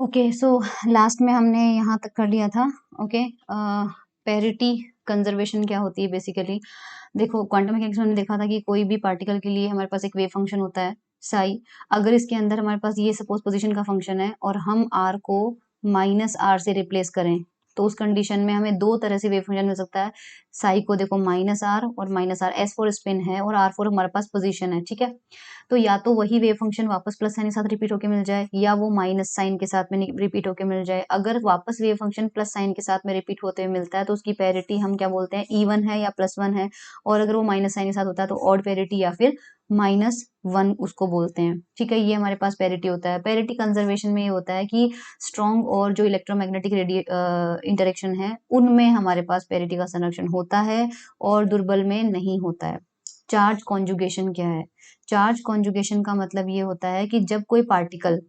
Okay, so last में हमने यहाँ तक कर लिया था। ओके, पैरिटी कंजर्वेशन क्या होती है बेसिकली। देखो, क्वांटम मैकेनिक्स में हमने देखा था कि कोई भी पार्टिकल के लिए हमारे पास एक वेव फंक्शन होता है साई। अगर इसके अंदर हमारे पास ये सपोज पोजीशन का फंक्शन है और हम आर को माइनस आर से रिप्लेस करें, तो उस कंडीशन में हमें दो तरह से वेव फंक्शन मिल सकता है। साई को देखो माइनस आर और minus R, S for spin है और आर फॉर हमारे पास पोजीशन है, ठीक है। तो या तो वही वेव फंक्शन वापस प्लस साइन के साथ रिपीट होके मिल जाए, या वो माइनस साइन के साथ में रिपीट होके मिल जाए। अगर वापस वेव फंक्शन प्लस साइन के साथ में रिपीट होते हुए मिलता है तो उसकी पैरिटी हम क्या बोलते हैं, इवन है या प्लस वन है। और अगर वो माइनस साइन के साथ होता है तो ऑड पैरिटी या फिर माइनस वन उसको बोलते हैं, ठीक है। ये हमारे पास पैरिटी होता है। पैरिटी कंजर्वेशन में ये होता है कि स्ट्रॉन्ग और जो इलेक्ट्रोमैग्नेटिक इंटरेक्शन है उनमें हमारे पास पैरिटी का संरक्षण होता है और दुर्बल में नहीं होता है। चार्ज कॉन्जुगेशन क्या है? चार्ज कॉन्जुगेशन का मतलब ये होता है कि जब कोई पार्टिकल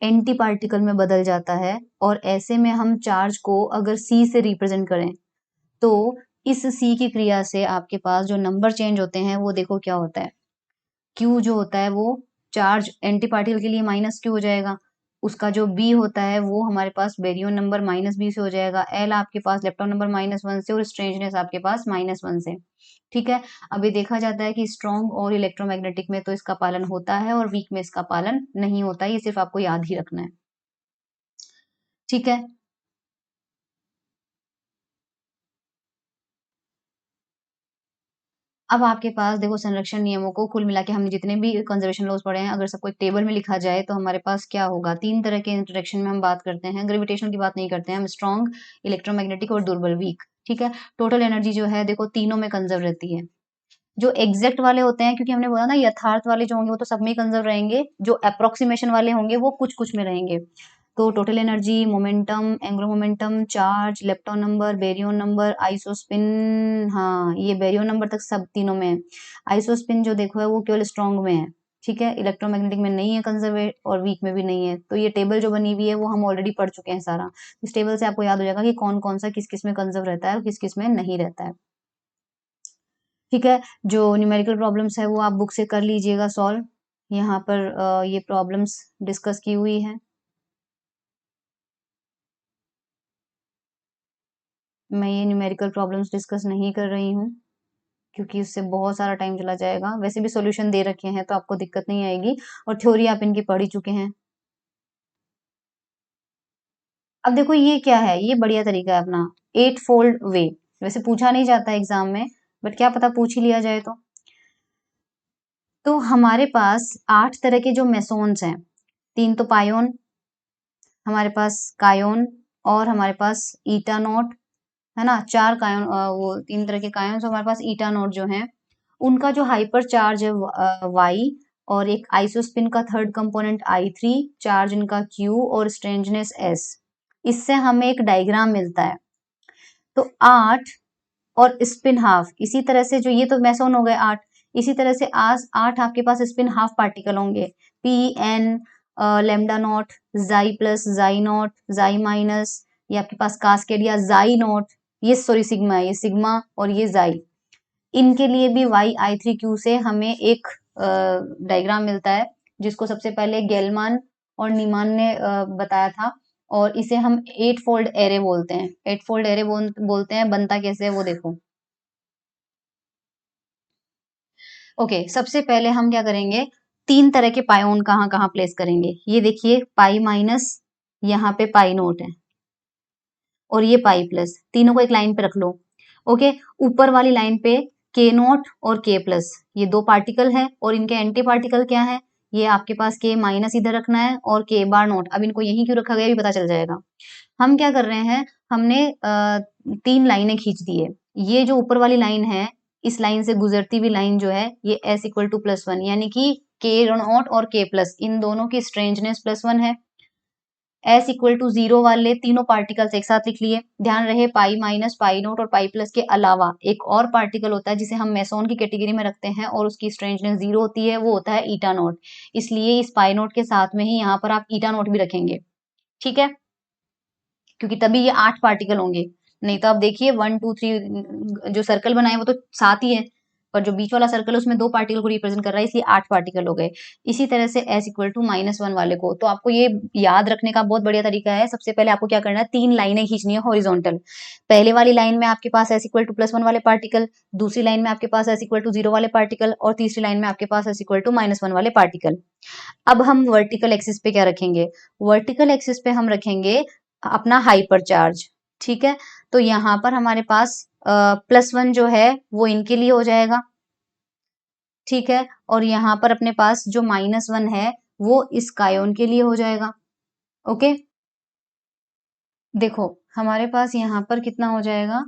एंटी पार्टिकल में बदल जाता है और ऐसे में हम चार्ज को अगर सी से रिप्रेजेंट करें, तो इस सी की क्रिया से आपके पास जो नंबर चेंज होते हैं वो देखो क्या होता है। क्यू जो होता है वो चार्ज एंटी पार्टिकल के लिए माइनस क्यू हो जाएगा। उसका जो बी होता है वो हमारे पास बेरियन नंबर माइनस बी से हो जाएगा। एल आपके पास इलेक्ट्रॉन नंबर माइनस वन से और स्ट्रेंजनेस आपके पास माइनस वन से, ठीक है। अभी देखा जाता है कि स्ट्रॉन्ग और इलेक्ट्रोमैग्नेटिक में तो इसका पालन होता है और वीक में इसका पालन नहीं होता। ये सिर्फ आपको याद ही रखना है, ठीक है। अब आपके पास देखो संरक्षण नियमों को कुल मिला के हमने जितने भी कंजर्वेशन लॉज पढ़े हैं, अगर सबको एक टेबल में लिखा जाए तो हमारे पास क्या होगा। तीन तरह के इंटरेक्शन में हम बात करते हैं, ग्रेविटेशनल की बात नहीं करते हैं हम, स्ट्रॉन्ग, इलेक्ट्रोमैग्नेटिक और दुर्बल, वीक, ठीक है। टोटल एनर्जी जो है देखो तीनों में कंजर्व रहती है। जो एग्जैक्ट वाले होते हैं, क्योंकि हमने बोला ना यथार्थ वाले जो होंगे वो तो सब में ही कंजर्व रहेंगे, जो अप्रोक्सीमेशन वाले होंगे वो कुछ कुछ में रहेंगे। तो total energy, momentum, angular momentum, charge, lepton number, baryon number, isospin, हाँ ये बेरियन नंबर तक सब तीनों में है। आइसोस्पिन जो देखो है वो केवल स्ट्रॉन्ग में है, ठीक है, इलेक्ट्रोमैग्नेटिक में नहीं है कंजर्वेट और वीक में भी नहीं है। तो ये टेबल जो बनी हुई है वो हम ऑलरेडी पढ़ चुके हैं सारा। इस टेबल से आपको याद हो जाएगा कि कौन कौन सा किस किस में कंजर्व रहता है और किस किस में नहीं रहता है, ठीक है। जो न्यूमेरिकल प्रॉब्लम्स है वो आप बुक से कर लीजिएगा सॉल्व। यहाँ पर ये प्रॉब्लम्स डिस्कस की हुई है। मैं ये न्यूमेरिकल प्रॉब्लम्स डिस्कस नहीं कर रही हूँ क्योंकि उससे बहुत सारा टाइम चला जाएगा। वैसे भी सॉल्यूशन दे रखे हैं तो आपको दिक्कत नहीं आएगी और थ्योरी आप इनकी पढ़ ही चुके हैं। अब देखो ये क्या है, ये बढ़िया तरीका है अपना, एट फोल्ड वे। वैसे पूछा नहीं जाता एग्जाम में, बट क्या पता पूछ ही लिया जाए तो हमारे पास 8 तरह के जो मेसोन्स हैं, 3 तो पायोन, हमारे पास कायोन और हमारे पास ईटा नोट, है ना। 4 कायोन, वो 3 तरह के कायोन हमारे पास ईटा नोट जो है उनका जो हाइपर चार्ज है वाई, और एक आइसोस्पिन का थर्ड कंपोनेंट I3, चार्ज इनका Q और स्ट्रेंजनेस S। इससे हमें एक डायग्राम मिलता है। तो 8 और स्पिन हाफ, इसी तरह से जो ये तो मेसोन हो गए 8, इसी तरह से आज 8 आपके पास स्पिन हाफ पार्टिकल होंगे, Pn, लेमडा नॉट, जाई प्लस, जाई नॉट, जाई माइनस, ये आपके पास कास्केड या जाई नॉट, ये सॉरी सिग्मा है, ये सिग्मा और ये जाई। इनके लिए भी Y I3Q से हमें एक डायग्राम मिलता है जिसको सबसे पहले गेलमान और नीमान ने बताया था, और इसे हम 8 फोल्ड एरे बोलते हैं। 8 फोल्ड एरे बोलते हैं। बनता कैसे है वो देखो। ओके, सबसे पहले हम क्या करेंगे, 3 तरह के पायोन कहाँ कहाँ प्लेस करेंगे। ये देखिए पाई माइनस, यहाँ पे पाई नोट है और ये पाई प्लस, तीनों को एक लाइन पे रख लो। ओके, ऊपर वाली लाइन पे के नोट और के प्लस, ये 2 पार्टिकल है और इनके एंटी पार्टिकल क्या है, ये आपके पास के माइनस इधर रखना है और के बार नोट। अब इनको यहीं क्यों रखा गया भी पता चल जाएगा। हम क्या कर रहे हैं, हमने 3 लाइनें खींच दी है। ये जो ऊपर वाली लाइन है, इस लाइन से गुजरती हुई लाइन जो है ये S equal two plus one, यानी कि के नॉट और के प्लस इन दोनों की स्ट्रेंजनेस प्लस वन है। S इक्वल टू 0 वाले तीनों पार्टिकल्स एक साथ लिख लिए। ध्यान रहे पाई माइनस, पाई नोट और पाई प्लस के अलावा एक और पार्टिकल होता है जिसे हम मेसोन की कैटेगरी में रखते हैं और उसकी स्ट्रेंजनेस 0 होती है, वो होता है ईटा नोट। इसलिए इस पाई नोट के साथ में ही यहाँ पर आप ईटा नोट भी रखेंगे, ठीक है, क्योंकि तभी ये 8 पार्टिकल होंगे। नहीं तो आप देखिए 1 2 3 जो सर्कल बनाए वो तो 7 ही है, और जो बीच वाला सर्कल है उसमें 2 पार्टिकल को रिप्रेजेंट कर रहा है, इसलिए 8 पार्टिकल हो गए। इसी तरह से s इक्वल टू -1 वाले को, तो आपको ये याद रखने का बहुत बढ़िया तरीका है। सबसे पहले आपको क्या करना है, 3 लाइनें खींचनी है हॉरिजॉन्टल। पहले वाली लाइन में आपके पास s इक्वल टू +1 वाले पार्टिकल, दूसरी लाइन में आपके पास s इक्वल टू 0 वाले पार्टिकल, और तीसरी लाइन में आपके पास s इक्वल टू -1 वाले पार्टिकल। अब हम वर्टिकल एक्सिस पे क्या रखेंगे, वर्टिकल एक्सिस पे हम रखेंगे अपना हाइपर चार्ज। ठीक है, तो यहाँ पर हमारे पास +1 जो है वो इनके लिए हो जाएगा। ठीक है, और यहाँ पर अपने पास जो -1 है वो इस कायोन के लिए हो जाएगा। ओके, देखो हमारे पास यहाँ पर कितना हो जाएगा,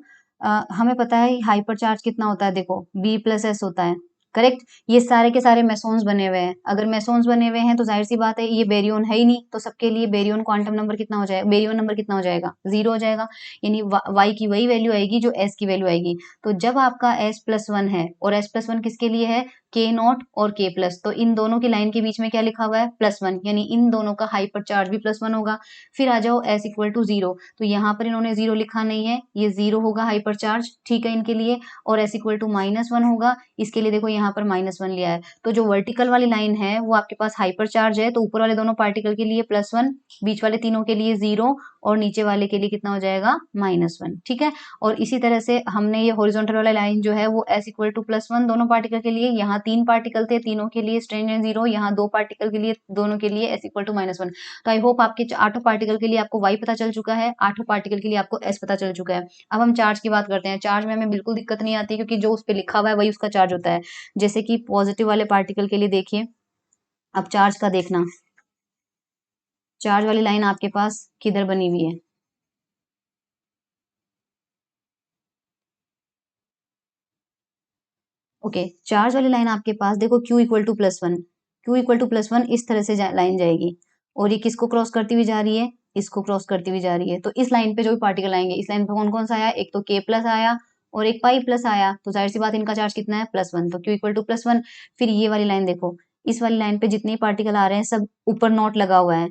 हमें पता है हाइपर चार्ज कितना होता है, देखो B+S होता है, करेक्ट। ये सारे के सारे मेसोन्स बने हुए हैं, अगर मेसोन्स बने हुए हैं तो जाहिर सी बात है ये बेरियन है ही नहीं, तो सबके लिए बेरियन क्वांटम नंबर कितना हो जाएगा, बेरियन नंबर कितना हो जाएगा, 0 हो जाएगा। यानी y की वही वैल्यू आएगी जो s की वैल्यू आएगी। तो जब आपका s+1 है और s+1 किसके लिए है, K0 और K+, तो इन दोनों की लाइन के बीच में क्या लिखा हुआ है, +1, यानी इन दोनों का हाइपर चार्ज भी +1 होगा। फिर आ जाओ s इक्वल टू 0, तो यहाँ पर इन्होंने 0 लिखा नहीं है, ये 0 होगा हाइपर चार्ज, ठीक है इनके लिए। और s इक्वल टू -1 होगा, इसके लिए देखो यहाँ पर -1 लिया है। तो जो वर्टिकल वाली लाइन है वो आपके पास हाइपर चार्ज है, तो ऊपर वाले दोनों पार्टिकल के लिए +1, बीच वाले तीनों के लिए 0, और नीचे वाले के लिए कितना हो जाएगा, -1। ठीक है, और इसी तरह से हमने ये हॉरिजॉन्टल वाला लाइन जो है वो s इक्वल टू +1 दोनों पार्टिकल के लिए, यहाँ 3 पार्टिकल थे, तीनों के लिए स्ट्रेंज है 0, यहाँ 2 पार्टिकल के लिए, दोनों के लिए s इक्वल टू -1। तो आई होप आपके 8 पार्टिकल के लिए आपको y पता चल चुका है, 8 पार्टिकल के लिए आपको s पता चल चुका है। अब हम चार्ज की बात करते हैं। चार्ज में हमें बिल्कुल दिक्कत नहीं आती, क्योंकि जो उस पे लिखा हुआ है वही उसका चार्ज होता है। जैसे कि पॉजिटिव वाले पार्टिकल के लिए देखिए, अब चार्ज का देखना, चार्ज वाली लाइन आपके पास किधर बनी हुई है, ओके, चार्ज वाली लाइन आपके पास देखो Q equal to +1, Q equal to +1 इस तरह से लाइन जाएगी, और ये किसको क्रॉस करती हुई जा रही है, इसको क्रॉस करती हुई जा रही है। तो इस लाइन पे जो भी पार्टिकल आएंगे, इस लाइन पे कौन कौन सा आया, एक तो K+ आया और एक पाई+ आया, तो जाहिर सी बात इनका चार्ज कितना है, +1, तो Q इक्वल टू +1। फिर ये वाली लाइन देखो, इस वाली लाइन पे जितने पार्टिकल आ रहे हैं सब ऊपर नॉट लगा हुआ है,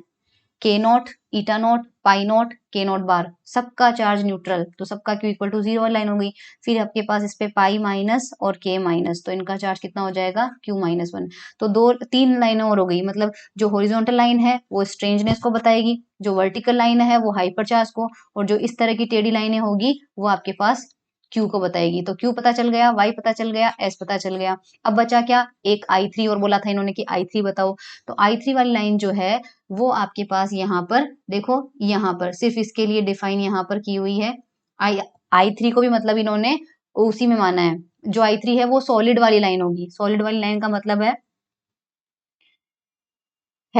K0, 𝛉0, पाई0, K0 बार, सबका चार्ज न्यूट्रल, तो सबका Q इक्वल टू 0 वाली लाइन हो गई। फिर आपके पास इस पे पाई माइनस और K-, तो इनका चार्ज कितना हो जाएगा, Q-1। तो 3 लाइनें और हो गई, मतलब जो हॉरिजॉन्टल लाइन है वो स्ट्रेंजनेस को बताएगी, जो वर्टिकल लाइन है वो हाइपर चार्ज को, और जो इस तरह की टेढ़ी लाइनें होगी वो आपके पास Q को बताएगी। तो Q पता चल गया, Y पता चल गया, S पता चल गया। अब बचा क्या, एक I3 और बोला था इन्होंने कि I3 बताओ, तो I3 वाली लाइन जो है वो आपके पास यहाँ पर देखो, यहाँ पर सिर्फ इसके लिए डिफाइन यहाँ पर की हुई है। I3 को भी मतलब इन्होंने उसी में माना है, जो I3 है वो सॉलिड वाली लाइन होगी। सॉलिड वाली लाइन का मतलब है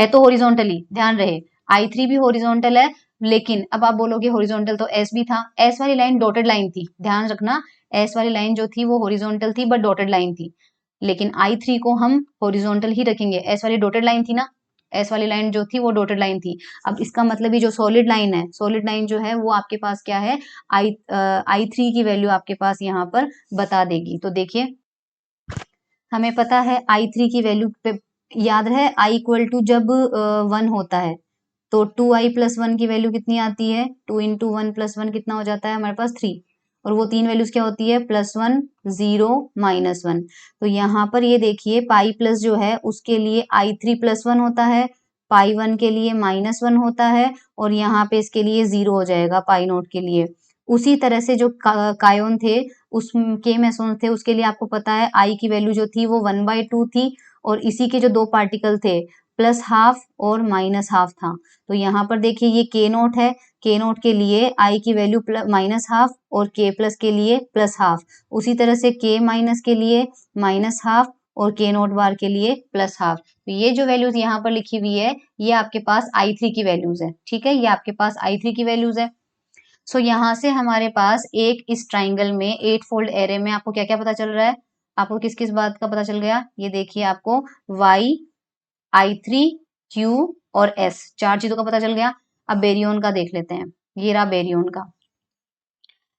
तो हॉरिजॉन्टली, ध्यान रहे I3 भी हॉरिजॉन्टल है, लेकिन अब आप बोलोगे हॉरिजॉन्टल तो S भी था, S वाली लाइन डॉटेड लाइन थी, ध्यान रखना, S वाली लाइन जो थी वो हॉरिजॉन्टल थी बट डॉटेड लाइन थी, लेकिन I3 को हम हॉरिजॉन्टल ही रखेंगे। S वाली डॉटेड लाइन थी ना, S वाली लाइन जो थी वो डॉटेड लाइन थी। अब इसका मतलब ही जो सॉलिड लाइन है, सॉलिड लाइन जो है वो आपके पास क्या है, I3 की वैल्यू आपके पास यहाँ पर बता देगी। तो देखिए हमें पता है I3 की वैल्यू पे याद है, I इक्वल टू जब 1 होता है तो 2i+1 की वैल्यू कितनी आती है, 2 इंटू 1+1 कितना हो जाता है हमारे पास 3, और वो 3 वैल्यूज क्या होती है, +1, 0, -1। तो यहाँ पर ये देखिए पाई प्लस जो है उसके लिए I3+1 होता है, पाई 1 के लिए -1 होता है, और यहाँ पे इसके लिए 0 हो जाएगा पाई0 के लिए। उसी तरह से जो कायोन थे, उस के मेसोन थे, उसके लिए आपको पता है आई की वैल्यू जो थी वो 1/2 थी, और इसी के जो 2 पार्टिकल थे +½ और -½ था। तो यहाँ पर देखिए ये K0 है, K0 के लिए I की वैल्यू -½ और K+ के लिए +½ उसी तरह से K- के लिए -½ और K0 बार के लिए +½ तो ये जो वैल्यूज यहाँ पर लिखी हुई है ये आपके पास I3 की वैल्यूज है, ठीक है, ये आपके पास I3 की वैल्यूज है। सो यहाँ से हमारे पास एक इस ट्राइंगल में 8 फोल्ड एरे में आपको क्या क्या पता चल रहा है, आपको किस किस बात का पता चल गया, ये देखिए आपको Y, I3, Q और S 4 चीजों का पता चल गया। अब बेरियन का देख लेते हैं, ये रहा बेरियन का।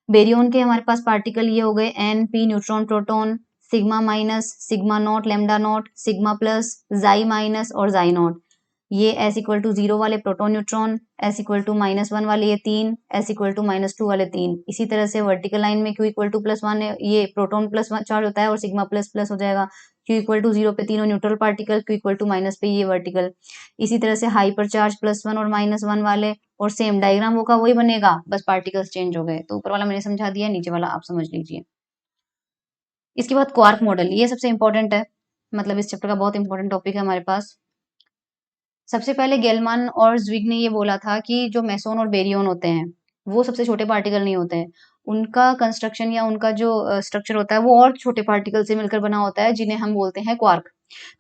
बेरियन के हमारे पास पार्टिकल ये हो गए N, P, neutron, proton, sigma minus, sigma naught, lambda naught, sigma plus, xi minus और जाई नॉट। ये s इक्वल टू 0 वाले proton neutron, s equal to -1 वाले ये 3, s इक्वल टू -2 वाले 3। इसी तरह से वर्टिकल लाइन में q इक्वल टू +1 है, ये प्रोटॉन +1 चार्ज होता है और सिग्मा प्लस प्लस हो जाएगा। q इक्वल टू 0 पे तीनों neutral particle, q equal to minus पे ये वर्टिकल। इसी तरह से हाइपर चार्ज +1 और -1 वाले, और सेम डायग्राम वो का वही बनेगा, बस पार्टिकल्स चेंज हो गए। तो ऊपर वाला मैंने समझा दिया, नीचे वाला आप समझ लीजिए। इसके बाद क्वार्क मॉडल, ये सबसे इंपॉर्टेंट है, मतलब इस चैप्टर का बहुत इंपॉर्टेंट टॉपिक है हमारे पास। सबसे पहले गेलमान और ज्विग ने ये बोला था कि जो मेसोन और बेरियन होते हैं वो सबसे छोटे पार्टिकल नहीं होते हैं, उनका कंस्ट्रक्शन या उनका जो स्ट्रक्चर होता है वो और छोटे पार्टिकल से मिलकर बना होता है, जिन्हें हम बोलते हैं क्वार्क।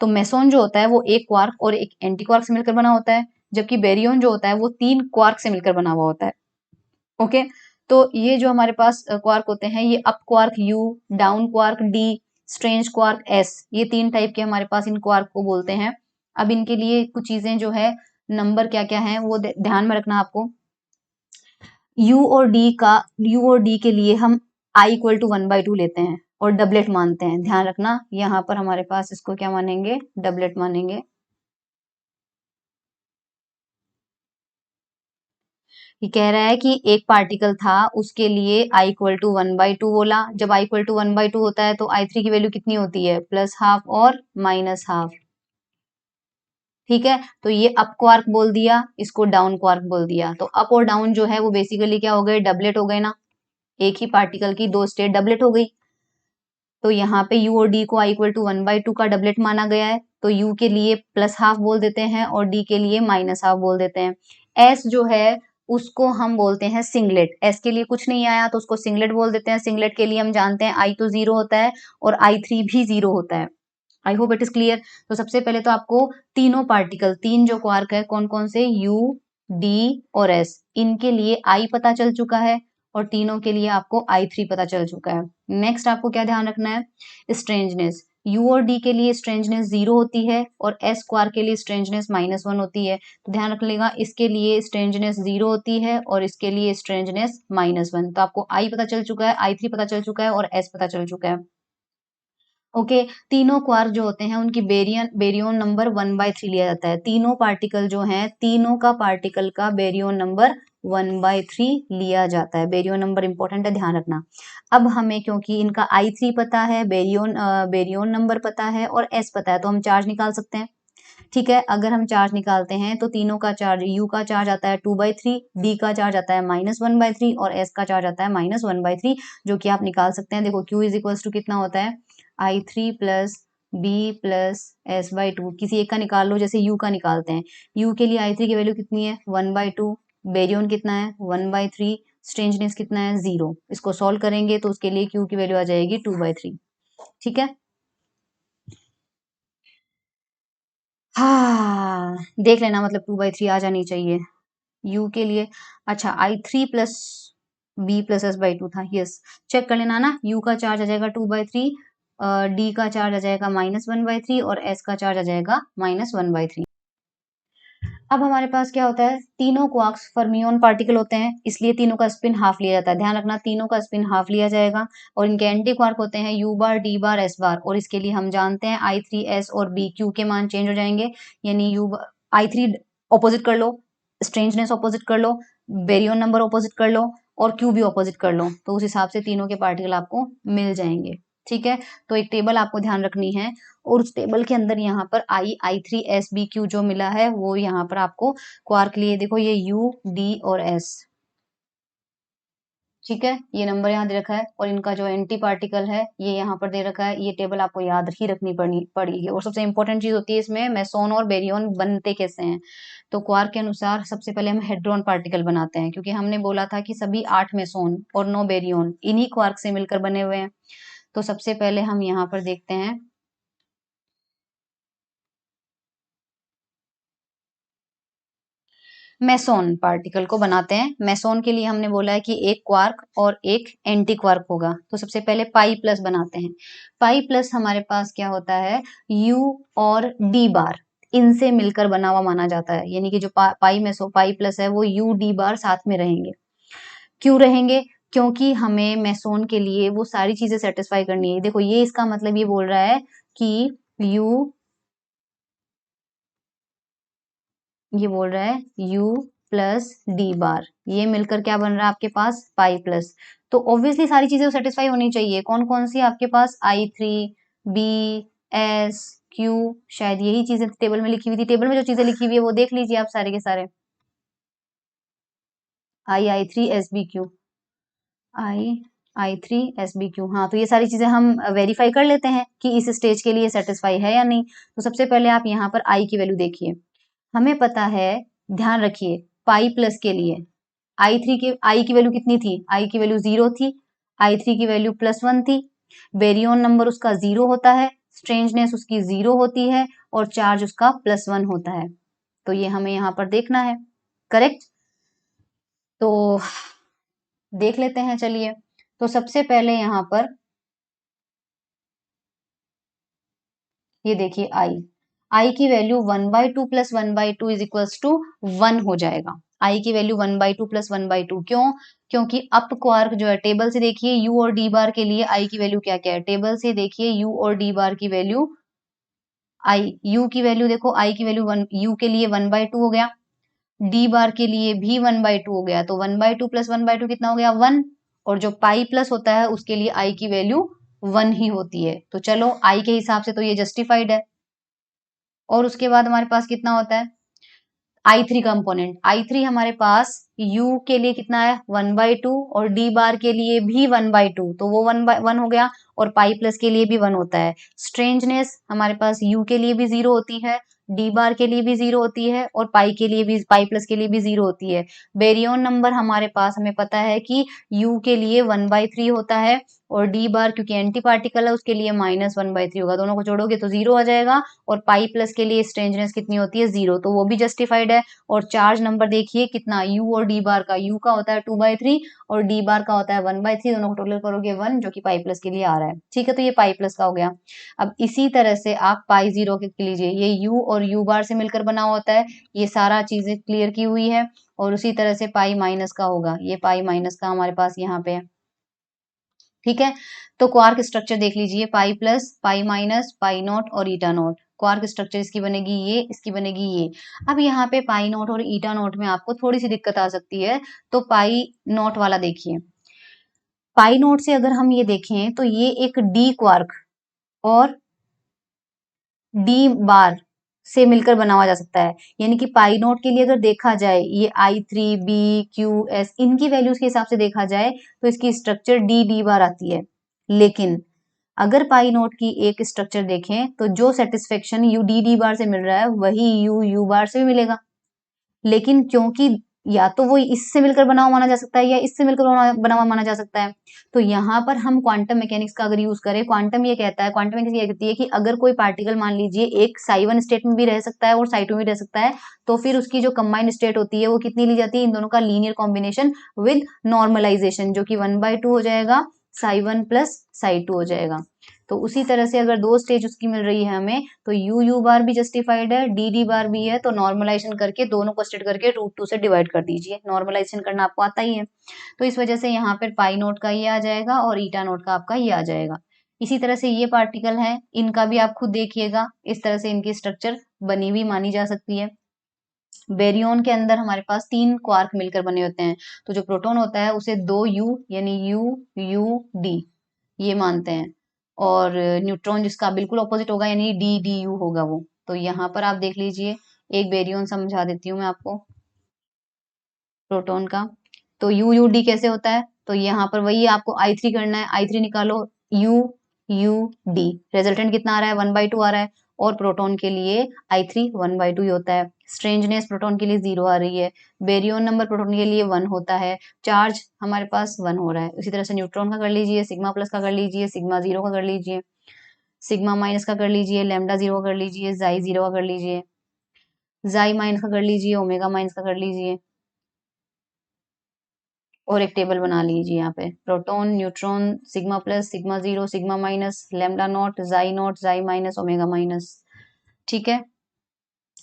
तो मेसोन जो होता है वो एक क्वार्क और एक एंटी क्वार्क से मिलकर बना होता है, जबकि बेरियन जो होता है वो 3 क्वार्क से मिलकर बना हुआ होता है। ओके, तो ये जो हमारे पास क्वार्क होते हैं, ये up quark you, down quark D, strange quark S, ये 3 टाइप के हमारे पास इन क्वार्क को बोलते हैं। अब इनके लिए कुछ चीजें जो है, नंबर क्या क्या है वो ध्यान में रखना आपको। यू और डी के लिए हम आई इक्वल टू 1/2 लेते हैं और डबलेट मानते हैं, ध्यान रखना यहाँ पर हमारे पास इसको क्या मानेंगे, डबलेट मानेंगे। ये कह रहा है कि एक पार्टिकल था, उसके लिए आई इक्वल टू 1/2 बोला। जब आई इक्वल टू 1/2 होता है तो I3 की वैल्यू कितनी होती है, +½ और -½ ठीक है। तो ये अप क्वार्क बोल दिया, इसको डाउन क्वार्क बोल दिया। तो अप और डाउन जो है वो बेसिकली क्या हो गए, डबलेट हो गए ना, एक ही पार्टिकल की 2 स्टेट डबलेट हो गई। तो यहाँ पे यू और डी को आई इक्वल टू 1/2 का डबलेट माना गया है, तो यू के लिए +½ बोल देते हैं और डी के लिए -½ बोल देते हैं। एस जो है उसको हम बोलते हैं सिंगलेट, एस के लिए कुछ नहीं आया तो उसको सिंगलेट बोल देते हैं। सिंगलेट के लिए हम जानते हैं आई तो 0 होता है और I3 भी 0 होता है। I hope it is clear. तो सबसे पहले तो आपको तीनों पार्टिकल, 3 जो क्वार्क है, कौन कौन से, यू, डी और एस, इनके लिए आई पता चल चुका है और तीनों के लिए आपको I3 पता चल चुका है। नेक्स्ट आपको क्या ध्यान रखना है, स्ट्रेंजनेस। यू और डी के लिए स्ट्रेंजनेस 0 होती है और एस क्वार्क के लिए स्ट्रेंजनेस -1 होती है। तो ध्यान रख लेगा, इसके लिए स्ट्रेंजनेस 0 होती है और इसके लिए स्ट्रेंजनेस -1। तो आपको आई पता चल चुका है, I3 पता चल चुका है और एस पता चल चुका है। ओके, तीनों क्वार्क जो होते हैं उनकी बेरियन नंबर 1/3 लिया जाता है। तीनों पार्टिकल जो हैं, तीनों का पार्टिकल का बेरियन नंबर 1/3 लिया जाता है। बेरियन नंबर इंपॉर्टेंट है, ध्यान रखना। अब हमें क्योंकि इनका I3 पता है, बेरियन नंबर पता है और S पता है, तो हम चार्ज निकाल सकते हैं। ठीक है, अगर हम चार्ज निकालते हैं तो तीनों का चार्ज, U का चार्ज आता है 2/3, D का चार्ज आता है -1/3 और S का चार्ज आता है -1/3, जो कि आप निकाल सकते हैं। देखो Q इज इक्वल्स टू कितना होता है, I3 plus B plus S/2, किसी एक का निकाल लो, जैसे U का निकालते हैं। U के लिए I3 की वैल्यू कितनी है, 1/2, बेरियन कितना है 1/3, स्ट्रेंजनेस कितना है 0। इसको सॉल्व करेंगे तो उसके लिए Q की वैल्यू आ जाएगी 2/3। ठीक है, हाँ देख लेना, मतलब 2/3 आ जानी चाहिए यू के लिए। अच्छा, I3 plus B plus S/2 था, यस, चेक कर लेना ना। यू का चार्ज आ जाएगा 2/3, डी का चार्ज आ जाएगा -1/3 और एस का चार्ज आ जाएगा -1/3। अब हमारे पास क्या होता है, तीनों क्वार्क्स फर्मियोन पार्टिकल होते हैं, इसलिए तीनों का स्पिन हाफ लिया जाता है। ध्यान रखना, तीनों का स्पिन हाफ लिया जाएगा और इनके एंटी क्वार्क होते हैं U बार, D बार, S बार, और इसके लिए हम जानते हैं I3, S और B, Q के मान चेंज हो जाएंगे, यानी I3 ऑपोजिट कर लो, स्ट्रेंजनेस ऑपोजिट कर लो, बेरियन नंबर ऑपोजिट कर लो और Q भी ऑपोजिट कर लो, तो उस हिसाब से तीनों के पार्टिकल आपको मिल जाएंगे। ठीक है, तो एक टेबल आपको ध्यान रखनी है और उस टेबल के अंदर यहाँ पर I3, S, B, Q जो मिला है वो यहाँ पर आपको क्वार्क लिए, देखो ये U, D और S। ठीक है, ये नंबर यहाँ दे रखा है और इनका जो एंटी पार्टिकल है ये यहाँ पर दे रखा है। ये टेबल आपको याद ही रखनी पड़ेगी। और सबसे इंपॉर्टेंट चीज होती है इसमें, मेसोन और बेरियन बनते कैसे हैं। तो क्वार्क के अनुसार सबसे पहले हम हेड्रॉन पार्टिकल बनाते हैं, क्योंकि हमने बोला था कि सभी 8 मेसोन और 9 बेरियन इन्हीं क्वार्क से मिलकर बने हुए हैं। तो सबसे पहले हम यहाँ पर देखते हैं, मेसोन पार्टिकल को बनाते हैं। मेसोन के लिए हमने बोला है कि एक क्वार्क और एक एंटी क्वार्क होगा। तो सबसे पहले पाई प्लस बनाते हैं। पाई प्लस हमारे पास क्या होता है, यू और डी बार, इनसे मिलकर बना हुआ माना जाता है, यानी कि जो पाई प्लस है वो यू डी बार साथ में रहेंगे। क्यों रहेंगे, क्योंकि हमें मेसोन के लिए वो सारी चीजें सेटिस्फाई करनी है। देखो ये इसका मतलब ये बोल रहा है कि यू ये बोल रहा है u प्लस डी बार, ये मिलकर क्या बन रहा है आपके पास पाई प्लस। तो ऑब्वियसली सारी चीजें सेटिस्फाई होनी चाहिए। कौन कौन सी आपके पास I3 B S Q, शायद यही चीजें टेबल में लिखी हुई थी। टेबल में जो चीजें लिखी हुई है वो देख लीजिए आप सारे के सारे। I3 SBQ, I3 SBQ, हाँ तो ये सारी चीजें हम वेरीफाई कर लेते हैं कि इस स्टेज के लिए सेटिस्फाई है या नहीं। तो सबसे पहले आप यहाँ पर I की वैल्यू देखिए। हमें पता है, ध्यान रखिए, पाई प्लस के लिए I की वैल्यू कितनी थी? I की वैल्यू 0 थी, I3 की वैल्यू +1 थी। बेरियन नंबर उसका 0 होता है, स्ट्रेंजनेस उसकी 0 होती है और चार्ज उसका +1 होता है। तो ये हमें यहाँ पर देखना है, करेक्ट। तो देख लेते हैं, चलिए। तो सबसे पहले यहाँ पर ये देखिए I की वैल्यू 1/2 + 1/2 = 1 हो जाएगा। I की वैल्यू 1/2 + 1/2 क्यों? क्योंकि अप क्वार्क जो है, टेबल से देखिए U और D बार के लिए I की वैल्यू क्या क्या है। टेबल से देखिए U और D बार की वैल्यू, U की वैल्यू देखो, I की वैल्यू U के लिए 1/2 हो गया, D बार के लिए भी 1/2 हो गया। तो 1/2 + 1/2 कितना हो गया? 1। और जो पाई प्लस होता है उसके लिए I की वैल्यू 1 ही होती है। तो चलो I के हिसाब से तो ये जस्टिफाइड है। और उसके बाद हमारे पास कितना होता है? I3 component. I3 हमारे पास U के लिए कितना है? 1/2 और D बार के लिए भी 1/2, तो वो 1/1 हो गया। और पाई प्लस के लिए भी 1 होता है। स्ट्रेंजनेस हमारे पास U के लिए भी 0 होती है, D बार के लिए भी 0 होती है और पाई के लिए भी, पाई प्लस के लिए भी 0 होती है। बेरियन नंबर हमारे पास, हमें पता है कि U के लिए 1/3 होता है और D बार क्योंकि एंटी पार्टिकल है उसके लिए -1/3 होगा। दोनों को जोड़ोगे तो 0 आ जाएगा। और पाई प्लस के लिए स्ट्रेंजनेस कितनी होती है? 0, तो वो भी जस्टिफाइड है। और चार्ज नंबर देखिए कितना, U और D बार का, U का होता है 2/3 और D बार का होता है 1/3, दोनों को टोटल करोगे 1, जो कि पाई प्लस के लिए आ रहा है। ठीक है, तो ये पाई प्लस का हो गया। अब इसी तरह से आप पाई जीरो के लीजिए, ये U और U बार से मिलकर बना होता है। ये सारा चीजें क्लियर की हुई है। और उसी तरह से पाई माइनस का होगा, ये पाई माइनस का हमारे पास यहाँ पे है। ठीक है, तो क्वार्क स्ट्रक्चर देख लीजिए, pi plus, pi minus, pi not और ईटा नॉट। क्वार्क स्ट्रक्चर इसकी बनेगी ये, इसकी बनेगी ये। अब यहाँ पे पाई नॉट और ईटा नॉट में आपको थोड़ी सी दिक्कत आ सकती है। तो पाई नॉट वाला देखिए, पाई नॉट से अगर हम ये देखें तो ये एक डी क्वार्क और डी बार से मिलकर बना हुआ जा सकता है। यानी कि पाई नोट के लिए अगर देखा जाए, ये I3 B Q S इनकी वैल्यूज के हिसाब से देखा जाए तो इसकी स्ट्रक्चर डी बार आती है। लेकिन अगर पाई नोट की एक स्ट्रक्चर देखें तो जो सेटिस्फेक्शन यू डी बार से मिल रहा है वही यू बार से भी मिलेगा। लेकिन क्योंकि या तो वो इससे मिलकर बना हुआ माना जा सकता है या इससे मिलकर बना हुआ माना जा सकता है। तो यहाँ पर हम क्वांटम मैकेनिक्स का अगर यूज करें, क्वांटम ये कहता है, क्वांटम मैकेनिक्स ये कहती है कि अगर कोई पार्टिकल मान लीजिए एक साई1 स्टेट में भी रह सकता है और साई2 में भी रह सकता है, तो फिर उसकी जो कंबाइंड स्टेट होती है वो कितनी ली जाती है? इन दोनों का लीनियर कॉम्बिनेशन विद नॉर्मलाइजेशन, जो कि 1/2 हो जाएगा, साई1 प्लस साई2 हो जाएगा। तो उसी तरह से अगर दो स्टेज उसकी मिल रही है हमें, तो यू बार भी जस्टिफाइड है, डी बार भी है। तो नॉर्मलाइजेशन करके दोनों को स्टेट करके √2 से डिवाइड कर दीजिए। नॉर्मलाइजेशन करना आपको आता ही है। तो इस वजह से यहाँ पर पाई नोट का ये आ जाएगा और ईटा नोट का आपका ये आ जाएगा। इसी तरह से ये पार्टिकल है, इनका भी आप खुद देखिएगा, इस तरह से इनकी स्ट्रक्चर बनी हुई मानी जा सकती है। बेरियन के अंदर हमारे पास 3 क्वार्क मिलकर बने होते हैं। तो जो प्रोटॉन होता है उसे 2 यू यानी U ये मानते हैं। और न्यूट्रॉन जिसका बिल्कुल ऑपोजिट होगा यानी DU होगा वो। तो यहाँ पर आप देख लीजिए, एक बेरियन समझा देती हूँ मैं आपको प्रोटॉन का। तो UUD कैसे होता है? तो यहाँ पर वही आपको I3 करना है, I3 निकालो, UUD, रिजल्टेंट कितना आ रहा है? 1/2 आ रहा है। और प्रोटॉन के लिए I3 1/2 ही होता है। स्ट्रेंजनेस प्रोटॉन के लिए 0 आ रही है। बेरियन नंबर प्रोटॉन के लिए 1 होता है। चार्ज हमारे पास 1 हो रहा है। उसी तरह से न्यूट्रॉन का कर लीजिए, सिग्मा प्लस का कर लीजिए, सिग्मा 0 का कर लीजिए, सिग्मा माइनस का कर लीजिए, लैम्डा 0 का कर लीजिए, जाई 0 का कर लीजिए, जाई माइनस का कर लीजिए, ओमेगा माइनस का कर लीजिए। और एक टेबल बना लीजिए यहाँ पे, proton, neutron, sigma plus, sigma 0, sigma minus, lambda naught, जाई माइनस, ओमेगा माइनस। ठीक है,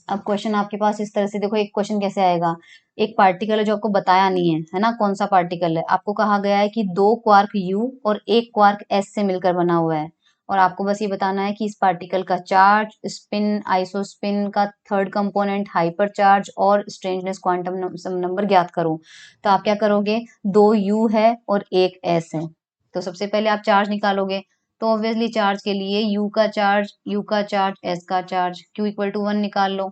अब क्वेश्चन आपके पास इस तरह से देखो, एक क्वेश्चन कैसे आएगा। एक पार्टिकल है जो आपको बताया नहीं है ना कौन सा पार्टिकल है। आपको कहा गया है कि 2 क्वार्क U और 1 क्वार्क S से मिलकर बना हुआ है। और आपको बस ये बताना है कि इस पार्टिकल का चार्ज, स्पिन, आइसोस्पिन का थर्ड कंपोनेंट, हाइपर चार्ज और स्ट्रेंजनेस क्वांटम नंबर ज्ञात करो। तो आप क्या करोगे, 2 यू है और 1 एस है। तो सबसे पहले आप चार्ज निकालोगे, तो ऑब्वियसली चार्ज के लिए यू का चार्ज, एस का चार्ज, क्यू इक्वल टू 1 निकाल लो।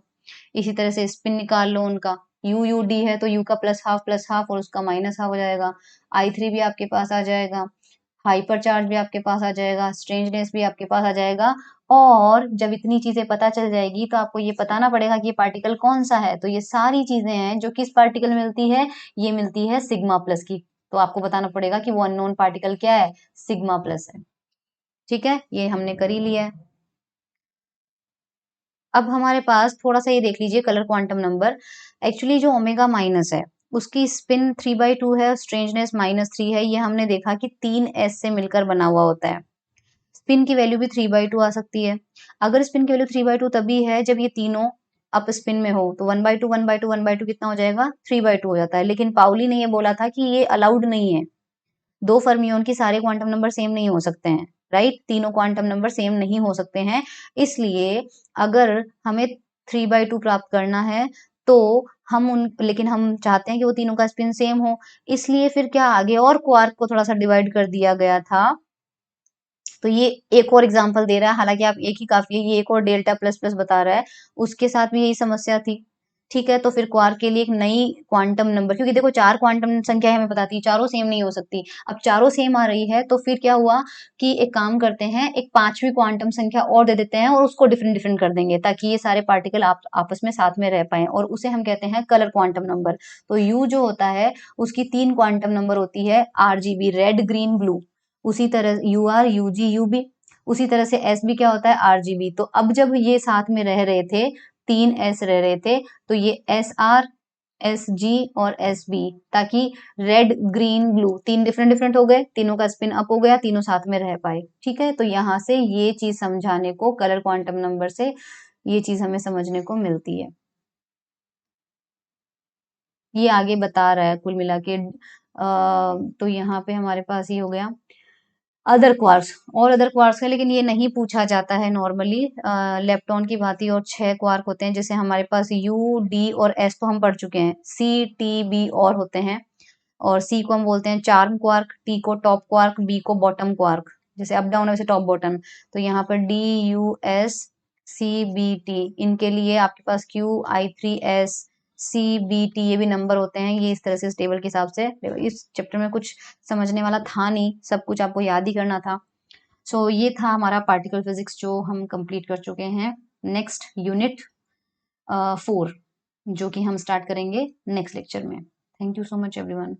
इसी तरह से स्पिन निकाल लो उनका, यू डी है तो यू का प्लस हाफ और उसका माइनस हाफ हो जाएगा। I3 भी आपके पास आ जाएगा, हाइपर चार्ज भी आपके पास आ जाएगा, स्ट्रेंजनेस भी आपके पास आ जाएगा। और जब इतनी चीजें पता चल जाएगी तो आपको ये बताना पड़ेगा कि ये पार्टिकल कौन सा है। तो ये सारी चीजें हैं जो किस पार्टिकल में मिलती है, ये मिलती है सिग्मा प्लस की। तो आपको बताना पड़ेगा कि वो अननोन पार्टिकल क्या है, सिग्मा प्लस है। ठीक है, ये हमने कर ही लिया है। अब हमारे पास थोड़ा सा ये देख लीजिए कलर क्वांटम नंबर। एक्चुअली जो ओमेगा माइनस है उसकी स्पिन 3/2 है, स्ट्रेंजनेस -3 है। ये हमने देखा कि 3 एस से मिलकर बना हुआ होता है। स्पिन की वैल्यू भी 3/2 आ सकती है। अगर स्पिन की वैल्यू 3/2 तभी है जब ये तीनों अप स्पिन में हो, तो 1/2 1/2 1/2 कितना हो जाएगा, 3/2 हो जाता है। लेकिन पाउली ने ये बोला था कि ये अलाउड नहीं है, दो फर्मियोन के सारे क्वांटम नंबर सेम नहीं हो सकते हैं, राइट, तीनों क्वांटम नंबर सेम नहीं हो सकते हैं। इसलिए अगर हमें 3/2 प्राप्त करना है तो हम उन लेकिन हम चाहते हैं कि वो तीनों का स्पिन सेम हो, इसलिए फिर क्या आगे और क्वार्क को थोड़ा सा डिवाइड कर दिया गया था। तो ये एक और एग्जांपल दे रहा है, हालांकि आप एक ही काफी है, ये एक और डेल्टा प्लस प्लस बता रहा है, उसके साथ भी यही समस्या थी। ठीक है, तो फिर क्वार्क के लिए एक नई क्वांटम नंबर, क्योंकि देखो 4 क्वांटम संख्या हमें बताती है, चारों सेम नहीं हो सकती। अब चारों सेम आ रही है तो फिर क्या हुआ कि एक काम करते हैं, एक 5वीं क्वांटम संख्या और दे देते हैं और उसको डिफरेंट डिफरेंट कर देंगे ताकि ये सारे पार्टिकल आपस में साथ में रह पाए, और उसे हम कहते हैं कलर क्वांटम नंबर। तो यू जो होता है उसकी 3 क्वांटम नंबर होती है, RGB, रेड ग्रीन ब्लू। उसी तरह UR, UG, UB। उसी तरह से SB क्या होता है, RGB। तो अब जब ये साथ में रह रहे थे, 3 S रह रहे थे, तो ये SR, SG और SB, ताकि रेड ग्रीन ब्लू तीन डिफरेंट डिफरेंट हो गए, तीनों का स्पिन अप हो गया, तीनों साथ में रह पाए। ठीक है, तो यहाँ से ये चीज समझाने को, कलर क्वांटम नंबर से ये चीज हमें समझने को मिलती है। ये आगे बता रहा है कुल मिला के। तो यहाँ पे हमारे पास ये हो गया अदर क्वार्क्स, और अदर क्वार्क्स है लेकिन ये नहीं पूछा जाता है नॉर्मली। लेप्टॉन की भांति और 6 क्वार्क होते हैं, जैसे हमारे पास यू, डी और एस तो हम पढ़ चुके हैं, सी, टी, बी और होते हैं। और सी को हम बोलते हैं चार्म क्वार्क, टी को टॉप क्वार्क, बी को बॉटम क्वार्क, जैसे अप डाउन है वैसे टॉप बॉटम। तो यहाँ पर D, U, S, C, B, T, इनके लिए आपके पास Q, I3S, C, B, T, ये भी नंबर होते हैं। ये इस तरह से इस टेबल के हिसाब से, इस चैप्टर में कुछ समझने वाला था नहीं, सब कुछ आपको याद ही करना था। सो ये था हमारा पार्टिकल फिजिक्स जो हम कंप्लीट कर चुके हैं। नेक्स्ट यूनिट 4 जो कि हम स्टार्ट करेंगे नेक्स्ट लेक्चर में। Thank you so much everyone.